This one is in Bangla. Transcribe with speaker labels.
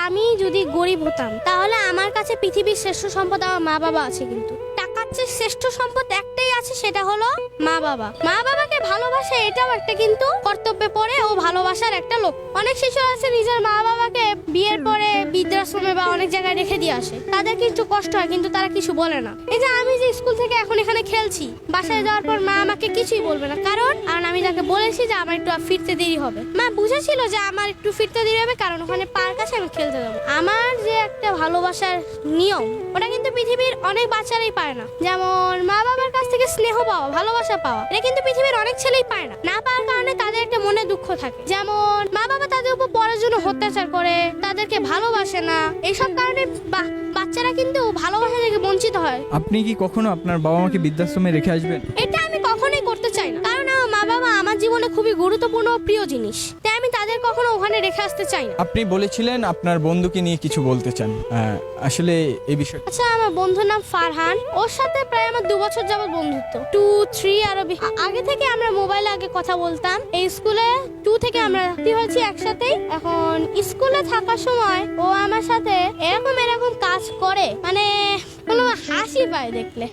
Speaker 1: আমি যদি গরিব হতাম তাহলে আমার কাছে পৃথিবীর শ্রেষ্ঠ সম্পদ আমার মা বাবা আছে। কিন্তু টাকার চেয়ে শ্রেষ্ঠ সম্পদ একটাই আছে, সেটা হলো মা বাবা। মা বাবাকে ভালোবাসা এটাও একটা কিন্তু কর্তব্যে পড়ে ও ভালোবাসার একটা লোক। অনেক শিশু আছে নিজের মা বাবাকে বিয়ের পরে বৃদ্ধাশ্রমে বা অনেক জায়গায় রেখে দিয়ে আসে, তাদের কিছু কষ্ট হয় কিন্তু তারা কিছু বলে না। এই যে আমি যে স্কুল থেকে এখন এখানে খেলছি, বাসায় যাওয়ার পর মা আমাকে কিছুই বলবে না, কারণ আমি তাকে বলেছি যে আমার একটু ফিরতে দেরি হবে। মা বুঝেছিল যে আমার একটু ফিরতে দেরি হবে, কারণ ওখানে পার্ক আছে, আমি খেলতে যাবো। আমার যে একটা ভালোবাসার নিয়ম, ওটা কিন্তু পৃথিবীর অনেক বাচ্চারাই পায় না। যেমন মা বাবার কাছ থেকে স্নেহ পাওয়া, ভালোবাসা পাওয়া, এটা কিন্তু পৃথিবীর অনেক ছেলেই পায় না। না পাওয়ার কারণে তাদের একটা মনে দুঃখ থাকে। যেমন মা বাবা তাদের উপর পড়ার জন্য অত্যাচার করে, তাদেরকে ভালোবাসে না, এইসব কারণে বাচ্চারা কিন্তু ভালোবাসা থেকে বঞ্চিত হয়।
Speaker 2: আপনি কি কখনো আপনার বাবা মাকে বৃদ্ধাশ্রমে রেখে আসবেন?
Speaker 1: এটা আমি কখনোই করতে চাই না, কারণ আমার মা বাবা আমার জীবনে খুবই গুরুত্বপূর্ণ ও প্রিয় জিনিস, তাই আমি তাদের কখনো ওখানে রেখে আসতে চাই না।
Speaker 2: আপনি বলেছিলেন আপনার বন্ধুকে নিয়ে কিছু বলতে চান, আসলে এই বিষয়ে।
Speaker 1: আচ্ছা, আমার বন্ধুর নাম ফারহান, ওর সাথে প্রায় আমার 2 বছর যাবত বন্ধুত্ব, 2, 3 আরো আগে থেকে আমরা মোবাইলে আগে কথা বলতাম। এই স্কুলে 2 থেকে আমরা ভর্তি হয়েছি একসাথেই। এখন স্কুলে থাকার সময় ও আমার সাথে এরকম কাজ করে, মানে কোনো হাসি পায় দেখলে।